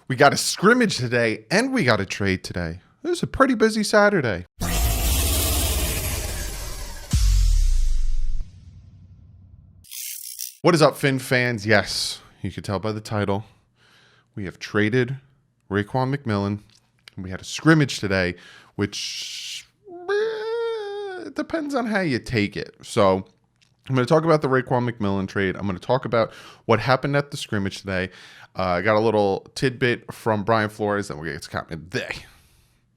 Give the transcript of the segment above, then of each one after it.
We got a scrimmage today, and we got a trade today. It was a pretty busy Saturday. What is up, Fin fans? Yes, you can tell by the title. We have traded Rayquan McMillan, and we had a scrimmage today, which depends on how you take it. So I'm going to talk about the Rayquan McMillan trade. I'm going to talk about what happened at the scrimmage today. I got a little tidbit from Brian Flores, and we're going to get commented there.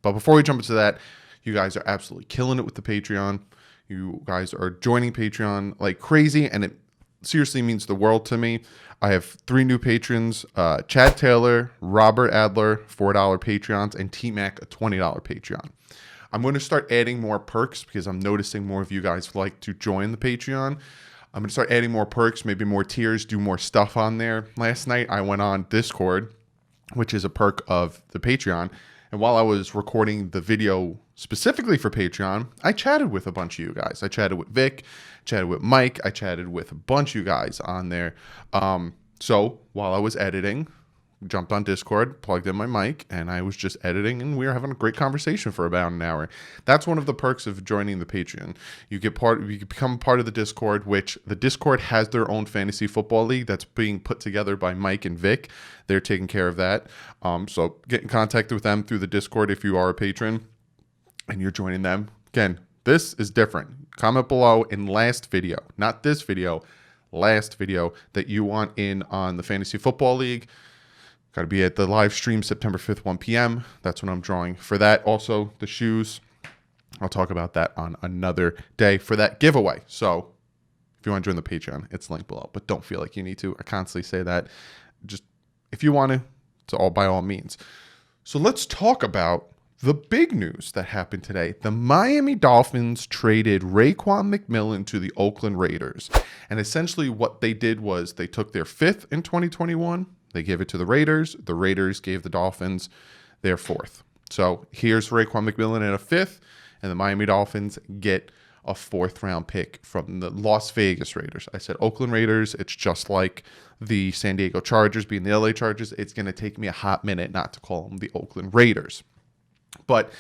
But before we jump into that, you guys are absolutely killing it with the Patreon. You guys are joining Patreon like crazy, and it seriously means the world to me. I have 3 new patrons, Chad Taylor, Robert Adler, $4 Patreons, and T-Mac, a $20 Patreon. I'm going to start adding more perks because I'm noticing more of you guys like to join the Patreon. I'm going to start adding more perks, maybe more tiers, do more stuff on there. Last night, I went on Discord, which is a perk of the Patreon. And while I was recording the video specifically for Patreon, I chatted with a bunch of you guys. I chatted with Vic, chatted with Mike. I chatted with a bunch of you guys on there. So while I was editing, jumped on Discord, plugged in my mic, and I was just editing, and we were having a great conversation for about an hour. That's one of the perks of joining the Patreon. You become part of the Discord, which the Discord has their own fantasy football league that's being put together by Mike and Vic. They're taking care of that. So get in contact with them through the Discord if you are a patron and you're joining them. Again, this is different. Comment below in last video, not this video, last video that you want in on the fantasy football league. Got to be at the live stream September 5th, 1 p.m. That's when I'm drawing for that. Also, the shoes. I'll talk about that on another day for that giveaway. So if you want to join the Patreon, it's linked below. But don't feel like you need to. I constantly say that. Just if you want to, it's all by all means. So let's talk about the big news that happened today. The Miami Dolphins traded Rayquan McMillan to the Oakland Raiders. And essentially what they did was they took their 5th in 2021. They gave it to the Raiders. The Raiders gave the Dolphins their 4th. So here's Rayquan McMillan at a 5th, and the Miami Dolphins get a 4th round pick from the Las Vegas Raiders. I said Oakland Raiders. It's just like the San Diego Chargers being the LA Chargers. It's going to take me a hot minute not to call them the Oakland Raiders. But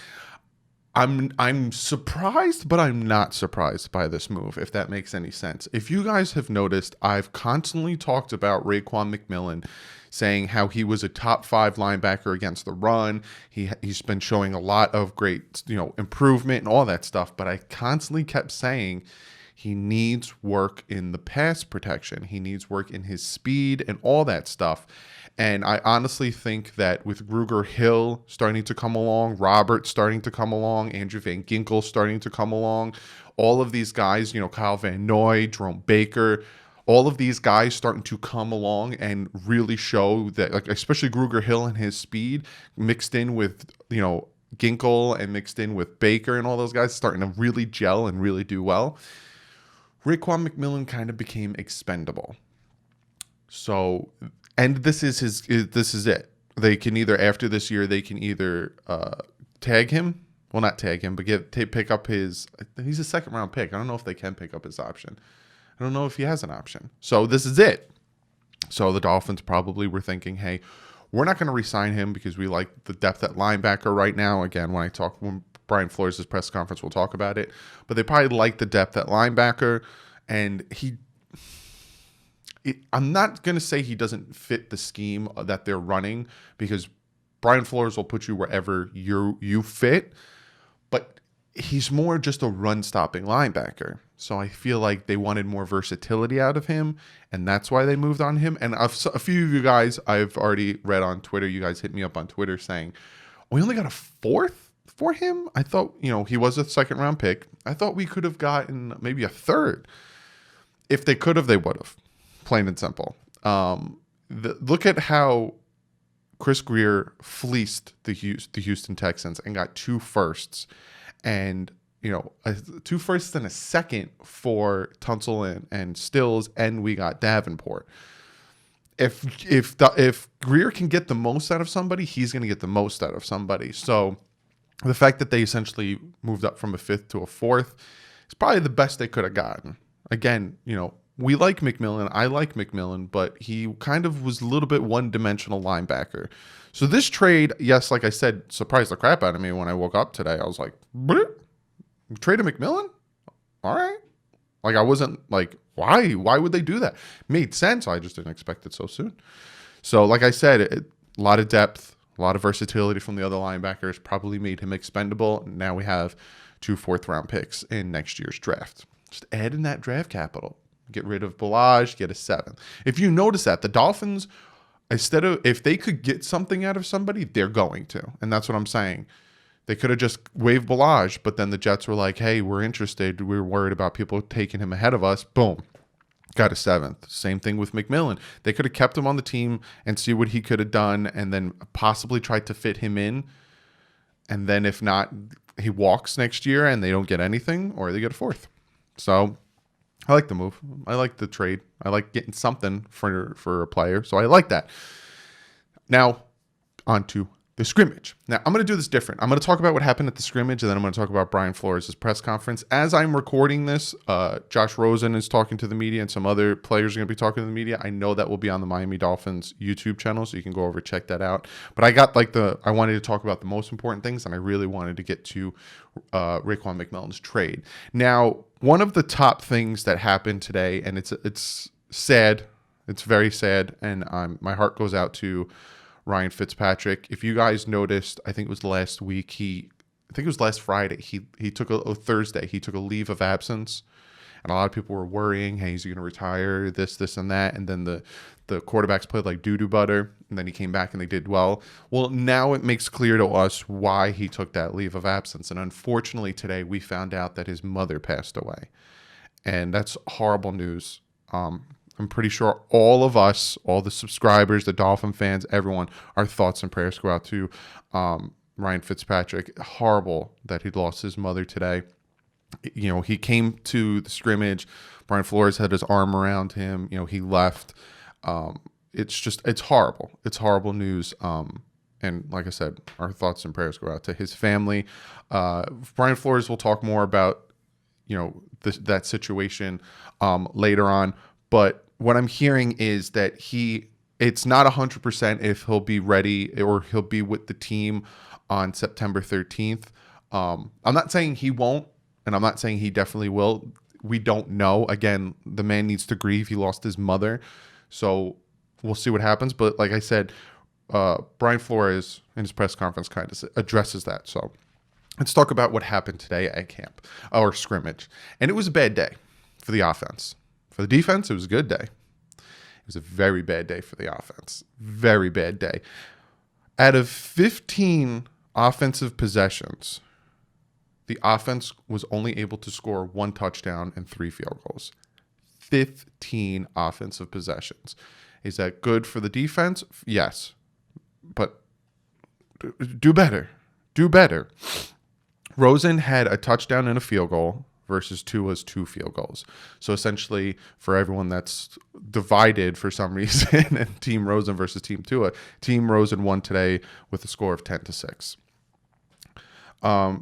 I'm surprised, but I'm not surprised by this move, if that makes any sense. If you guys have noticed, I've constantly talked about Rayquan McMillan, saying how he was a top 5 linebacker against the run. He's been showing a lot of great, improvement and all that stuff. But I constantly kept saying he needs work in the pass protection. He needs work in his speed and all that stuff. And I honestly think that with Ruger Hill starting to come along, Robert starting to come along, Andrew Van Ginkel starting to come along, all of these guys, Kyle Van Noy, Jerome Baker, all of these guys starting to come along and really show that, like especially Ruger Hill and his speed mixed in with, Ginkel and mixed in with Baker and all those guys starting to really gel and really do well. Rayquan McMillan kind of became expendable. So, and this is it. They can either, after this year, they can either tag him. Well, not tag him, but pick up his, he's a 2nd round pick. I don't know if they can pick up his option. I don't know if he has an option. So this is it. So the Dolphins probably were thinking, hey, we're not going to re-sign him because we like the depth at linebacker right now. Again, when Brian Flores' press conference, we'll talk about it. But they probably like the depth at linebacker. And I'm not going to say he doesn't fit the scheme that they're running, because Brian Flores will put you wherever you fit. But he's more just a run-stopping linebacker. So I feel like they wanted more versatility out of him, and that's why they moved on him. And a few of you guys I've already read on Twitter, you guys hit me up on Twitter saying, we only got a 4th for him? I thought, he was a 2nd round pick. I thought we could have gotten maybe a 3rd. If they could have, they would have. Plain and simple. Look at how Chris Greer fleeced the Houston Texans and got 2 firsts, and 2 firsts and a 2nd for Tunsil and Stills, and we got Davenport. If Greer can get the most out of somebody, he's going to get the most out of somebody. So the fact that they essentially moved up from a 5th to a 4th is probably the best they could have gotten. Again, we like McMillan. I like McMillan, but he kind of was a little bit one-dimensional linebacker. So this trade, yes, like I said, surprised the crap out of me when I woke up today. I was like, trade a McMillan? All right. Like I wasn't like, why? Why would they do that? Made sense. I just didn't expect it so soon. So like I said, a lot of depth, a lot of versatility from the other linebackers probably made him expendable. Now we have 2 4th-round picks in next year's draft. Just add in that draft capital. Get rid of Ballage, get a 7th. If you notice that, the Dolphins, instead of, if they could get something out of somebody, they're going to. And that's what I'm saying. They could have just waived Ballage, but then the Jets were like, hey, we're interested. We're worried about people taking him ahead of us. Boom. Got a 7th. Same thing with McMillan. They could have kept him on the team and see what he could have done and then possibly tried to fit him in. And then if not, he walks next year and they don't get anything, or they get a 4th. So I like the move. I like the trade. I like getting something for a player. So I like that. Now, on to the scrimmage. Now, I'm going to do this different. I'm going to talk about what happened at the scrimmage, and then I'm going to talk about Brian Flores' press conference. As I'm recording this, Josh Rosen is talking to the media, and some other players are going to be talking to the media. I know that will be on the Miami Dolphins YouTube channel, so you can go over and check that out. But I got I wanted to talk about the most important things, and I really wanted to get to Rayquan McMillan's trade. Now, one of the top things that happened today, and it's sad. It's very sad, and my heart goes out to Ryan Fitzpatrick. If you guys noticed, I think it was last week, I think it was last Friday, he took Thursday, he took a leave of absence. And a lot of people were worrying, hey, is he going to retire, this, and that. And then the quarterbacks played like doo-doo butter, and then he came back and they did well. Well, now it makes clear to us why he took that leave of absence. And unfortunately today we found out that his mother passed away. And that's horrible news. I'm pretty sure all of us, all the subscribers, the Dolphin fans, everyone, our thoughts and prayers go out to Ryan Fitzpatrick. Horrible that he lost his mother today. You know, he came to the scrimmage. Brian Flores had his arm around him. You know, he left. It's horrible. It's horrible news. And like I said, our thoughts and prayers go out to his family. Brian Flores will talk more about, you know, that situation later on. But what I'm hearing is that it's not 100% if he'll be ready or he'll be with the team on September 13th. I'm not saying he won't, and I'm not saying he definitely will. We don't know. Again, the man needs to grieve. He lost his mother. So we'll see what happens. But like I said, Brian Flores in his press conference kind of addresses that. So let's talk about what happened today at camp or scrimmage. And it was a bad day for the offense. For the defense, it was a good day. It was a very bad day for the offense. Very bad day. Out of 15 offensive possessions, the offense was only able to score 1 touchdown and 3 field goals. 15 offensive possessions. Is that good for the defense? Yes. But do better. Do better. Rosen had a touchdown and a field goal versus Tua's 2 field goals. So essentially, for everyone that's divided for some reason, and Team Rosen versus Team Tua, Team Rosen won today with a score of 10-6.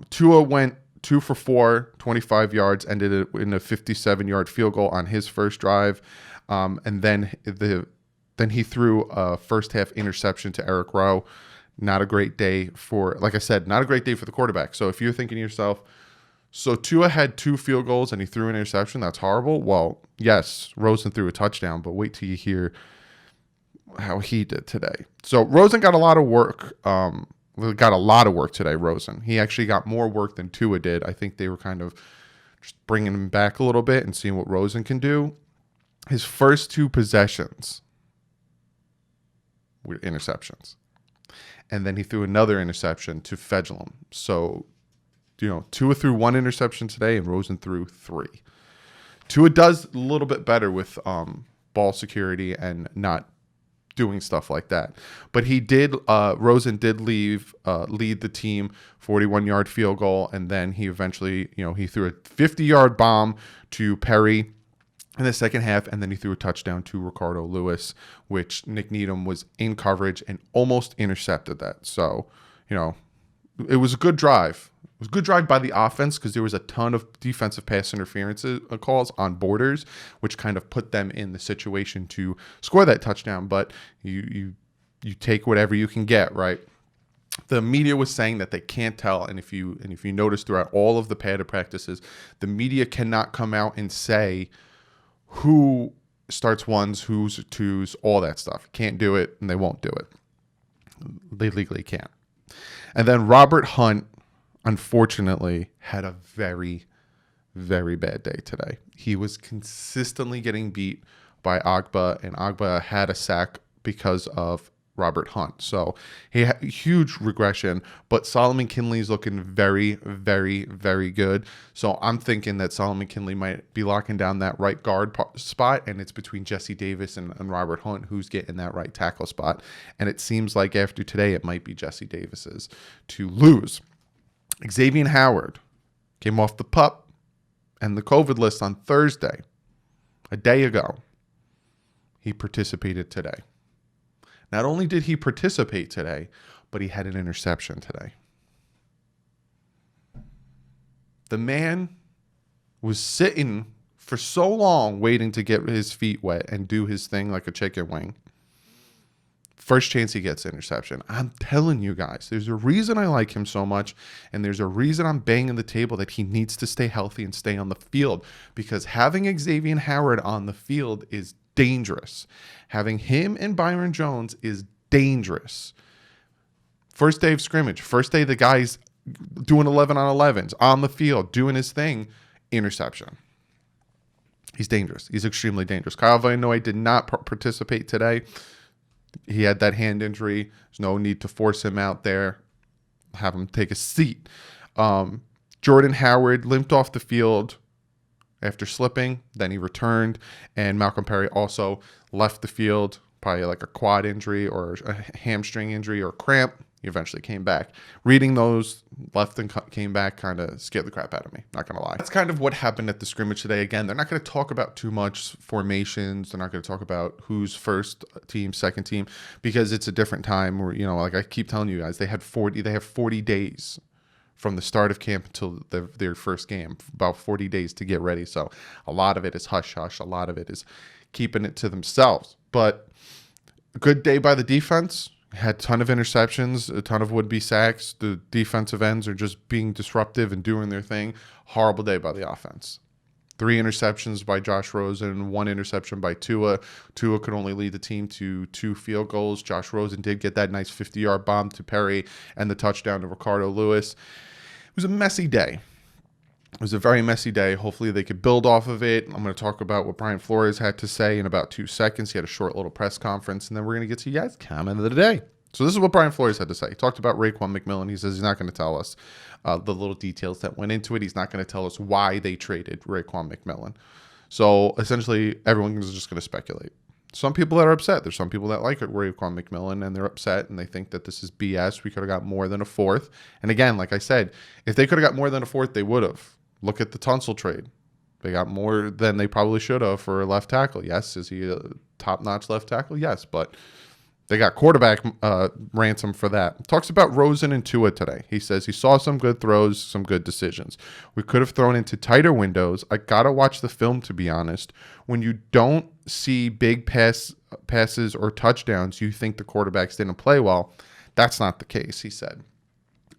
Tua went 2 for 4, 25 yards, ended it in a 57-yard field goal on his first drive. And then he threw a first half interception to Eric Rowe. Not a great day like I said, not a great day for the quarterback. So if you're thinking to yourself, so Tua had 2 field goals and he threw an interception, that's horrible. Well, yes, Rosen threw a touchdown, but wait till you hear how he did today. So Rosen got a lot of work. Today, Rosen. He actually got more work than Tua did. I think they were kind of just bringing him back a little bit and seeing what Rosen can do. His first 2 possessions were interceptions. And then he threw another interception to Fedulum. So, you know, Tua threw 1 interception today and Rosen threw 3. Tua does a little bit better with ball security and not doing stuff like that. But Rosen did lead the team 41-yard field goal, and then he eventually, you know, he threw a 50-yard bomb to Perry in the second half, and then he threw a touchdown to Ricardo Lewis, which Nick Needham was in coverage and almost intercepted that. So, you know, it was a good drive. It was a good drive by the offense because there was a ton of defensive pass interference calls on borders, which kind of put them in the situation to score that touchdown. But you you take whatever you can get, right? The media was saying that they can't tell, and if you notice throughout all of the padded practices, the media cannot come out and say who starts ones, who's twos, all that stuff. Can't do it, and they won't do it. They legally can't. And then Robert Hunt, unfortunately, had a very, very bad day today. He was consistently getting beat by Agba, and Agba had a sack because of Robert Hunt. So he had huge regression, but Solomon Kinley's looking very, very, very good. So I'm thinking that Solomon Kinley might be locking down that right guard spot, and it's between Jesse Davis and Robert Hunt who's getting that right tackle spot. And it seems like after today, it might be Jesse Davis's to lose. Xavier Howard came off the PUP and the COVID list on Thursday, a day ago. He participated today. Not only did he participate today, but he had an interception today. The man was sitting for so long waiting to get his feet wet and do his thing like a chicken wing. First chance he gets interception. I'm telling you guys, there's a reason I like him so much, and there's a reason I'm banging the table that he needs to stay healthy and stay on the field, because having Xavier Howard on the field is dangerous. Having him and Byron Jones is dangerous. First day of scrimmage, first day the guy's doing 11 on 11s on the field, doing his thing, interception. He's dangerous. He's extremely dangerous. Kyle Vanoy did not participate today. He had that hand injury. There's no need to force him out there. Have him take a seat. Jordan Howard limped off the field after slipping. Then he returned. And Malcolm Perry also left the field, probably like a quad injury or a hamstring injury or cramp. He eventually came back. Reading those, left and came back, kind of scared the crap out of me. Not going to lie. That's kind of what happened at the scrimmage today. Again, they're not going to talk about too much formations. They're not going to talk about who's first team, second team, because it's a different time. Where, like I keep telling you guys, they have 40 days from the start of camp until their first game, about 40 days to get ready. So a lot of it is hush-hush. A lot of it is keeping it to themselves. But a good day by the defense. Had a ton of interceptions, a ton of would-be sacks. The defensive ends are just being disruptive and doing their thing. Horrible day by the offense. 3 interceptions by Josh Rosen, 1 interception by Tua. Tua could only lead the team to 2 field goals. Josh Rosen did get that nice 50-yard bomb to Perry and the touchdown to Ricardo Lewis. It was a messy day. It was a very messy day. Hopefully they could build off of it. I'm going to talk about what Brian Flores had to say in about 2 seconds. He had a short little press conference, and then we're going to get to you guys' comment of the day. So this is what Brian Flores had to say. He talked about Rayquan McMillan. He says he's not going to tell us the little details that went into it. He's not going to tell us why they traded Rayquan McMillan. So essentially, everyone is just going to speculate. Some people that are upset. There's some people that like Reakwon McMillan, and they're upset, and they think that this is BS. We could have got more than a 4th. And again, like I said, if they could have got more than a 4th, they would have. Look at the Tunsil trade. They got more than they probably should have for a left tackle. Yes, is he a top-notch left tackle? Yes, but they got quarterback ransom for that. Talks about Rosen and Tua today. He says he saw some good throws, some good decisions. We could have thrown into tighter windows. I got to watch the film, to be honest. When you don't see big passes or touchdowns, you think the quarterbacks didn't play well. That's not the case, he said.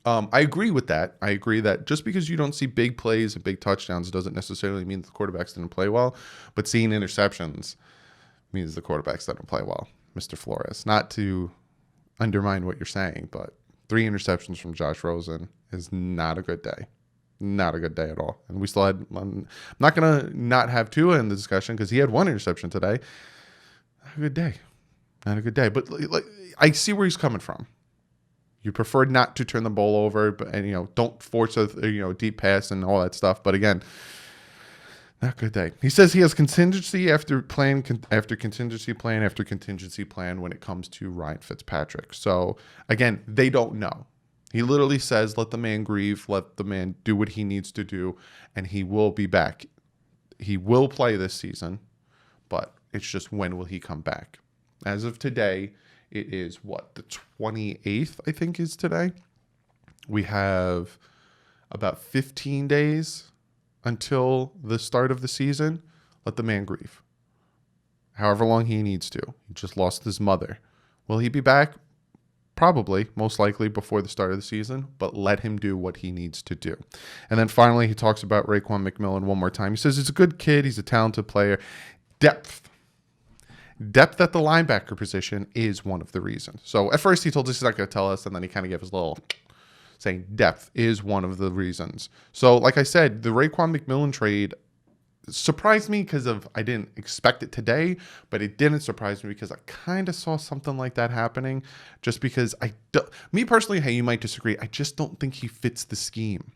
I agree with that. I agree that just because you don't see big plays and big touchdowns doesn't necessarily mean the quarterbacks didn't play well. But seeing interceptions means the quarterbacks didn't play well, Mr. Flores. Not to undermine what you're saying, but 3 interceptions from Josh Rosen is not a good day. Not a good day at all. And we still had, I'm not going to not have Tua in the discussion because he had 1 interception today. Not a good day. Not a good day. But like, I see where he's coming from. You prefer not to turn the ball over, and don't force a deep pass and all that stuff. But again, not a good day. He says he has contingency after contingency plan when it comes to Ryan Fitzpatrick. So again, they don't know. He literally says, "Let the man grieve, let the man do what he needs to do, and he will be back. He will play this season, but it's just when will he come back?" As of today. It is the 28th, I think, is today. We have about 15 days until the start of the season. Let the man grieve. However long he needs to. He just lost his mother Will he be back? Probably, most likely before the start of the season, but let him do what he needs to do. And then finally, he talks about Raekwon McMillan one more time. He says he's a good kid. He's a talented player. Depth at the linebacker position is one of the reasons. So at first he told us he's not going to tell us, and then he kind of gave his little saying depth is one of the reasons. So like I said, the Raekwon McMillan trade surprised me because I didn't expect it today, but it didn't surprise me because I kind of saw something like that happening, just because me personally, hey, you might disagree, I just don't think he fits the scheme.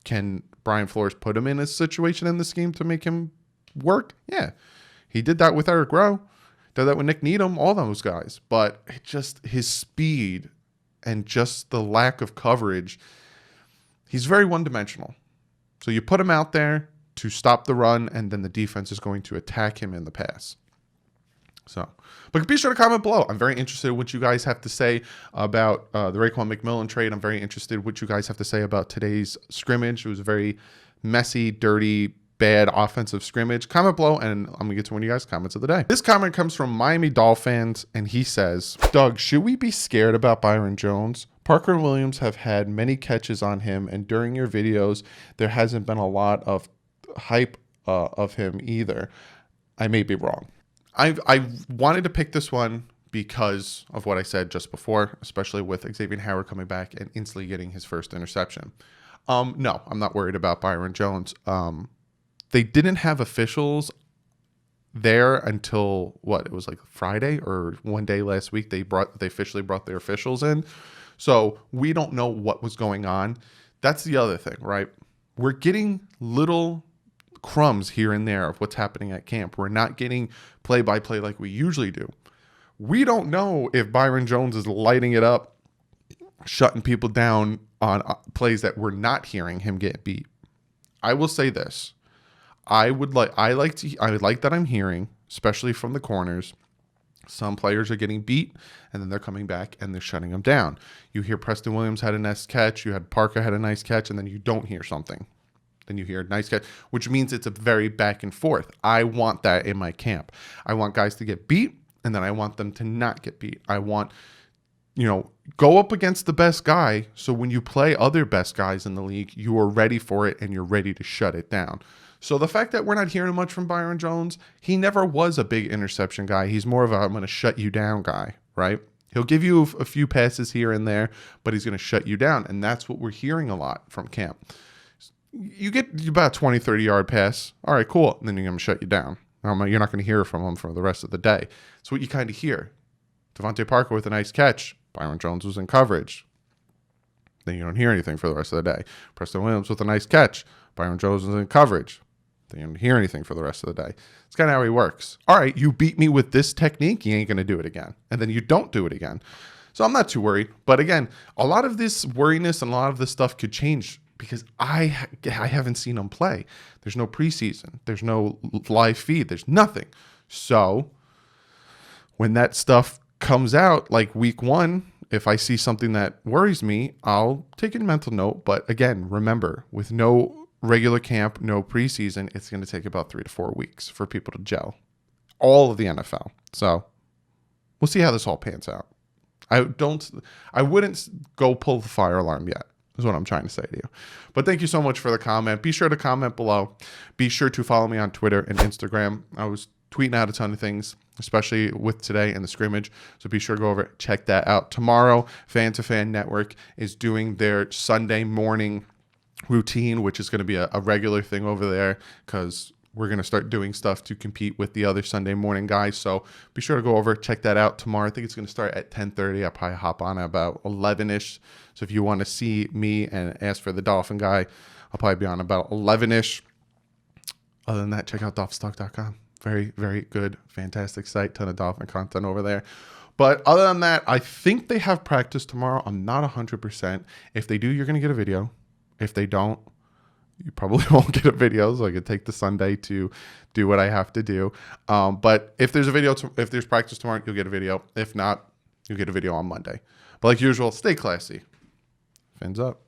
Can Brian Flores put him in a situation in the scheme to make him work? Yeah. He did that with Eric Rowe, did that with Nick Needham, all those guys. But it just, his speed and just the lack of coverage, he's very one-dimensional. So you put him out there to stop the run, and then the defense is going to attack him in the pass. So, but be sure to comment below. I'm very interested in what you guys have to say about the Raekwon McMillan trade. I'm very interested in what you guys have to say about today's scrimmage. It was a very messy, dirty, bad offensive scrimmage. Comment below, and I'm gonna get to one of you guys' comments of the day. This comment comes from Miami Dolphins, and he says, Doug, should we be scared about Byron Jones? Parker and Williams have had many catches on him, and during your videos, there hasn't been a lot of hype of him either. I may be wrong. I wanted to pick this one because of what I said just before, especially with Xavier Howard coming back and instantly getting his first interception. No, I'm not worried about Byron Jones. They didn't have officials there until what? It was like Friday or one day last week. They officially brought their officials in. So we don't know what was going on. That's the other thing, right? We're getting little crumbs here and there of what's happening at camp. We're not getting play-by-play like we usually do. We don't know if Byron Jones is lighting it up, shutting people down on plays that we're not hearing him get beat. I will say this. I would like that I'm hearing, especially from the corners, some players are getting beat, and then they're coming back and they're shutting them down. You hear Preston Williams had a nice catch, you had Parker had a nice catch, and then you don't hear something. Then you hear a nice catch, which means it's a very back and forth. I want that in my camp. I want guys to get beat, and then I want them to not get beat. I want, go up against the best guy, so when you play other best guys in the league, you are ready for it and you're ready to shut it down. So the fact that we're not hearing much from Byron Jones, he never was a big interception guy. He's more of a I'm going to shut you down guy, right? He'll give you a few passes here and there, but he's going to shut you down. And that's what we're hearing a lot from camp. You get about a 20, 30-yard pass. All right, cool. And then you're going to shut you down. You're not going to hear from him for the rest of the day. That's what you kind of hear. Devontae Parker with a nice catch. Byron Jones was in coverage. Then you don't hear anything for the rest of the day. Preston Williams with a nice catch. Byron Jones was in coverage. Then you don't hear anything for the rest of the day. It's kind of how he works. All right, you beat me with this technique. You ain't going to do it again. And then you don't do it again. So I'm not too worried. But again, a lot of this worriness and a lot of this stuff could change because I haven't seen him play. There's no preseason. There's no live feed. There's nothing. So when that stuff comes out, like week 1, if I see something that worries me, I'll take a mental note. But again, remember, with no regular camp, no preseason, it's going to take about 3 to 4 weeks for people to gel. All of the NFL. So we'll see how this all pans out. I wouldn't go pull the fire alarm yet, is what I'm trying to say to you. But thank you so much for the comment. Be sure to comment below. Be sure to follow me on Twitter and Instagram. I was tweeting out a ton of things, especially with today and the scrimmage. So be sure to go over, check that out. Tomorrow, Fan to Fan Network is doing their Sunday morning routine, which is going to be a regular thing over there because we're going to start doing stuff to compete with the other Sunday morning guys. So be sure to go over, check that out tomorrow. I think it's going to start at 10:30. I'll probably hop on at about 11-ish. So if you want to see me and ask for the Dolphin guy, I'll probably be on about 11-ish. Other than that, check out dolphinstock.com. Very, very good, fantastic site. Ton of Dolphin content over there. But other than that, I think they have practice tomorrow. I'm not 100%. If they do, you're going to get a video. If they don't, you probably won't get a video, so I could take the Sunday to do what I have to do. But if there's a video, if there's practice tomorrow, you'll get a video. If not, you'll get a video on Monday. But like usual, stay classy. Fins up.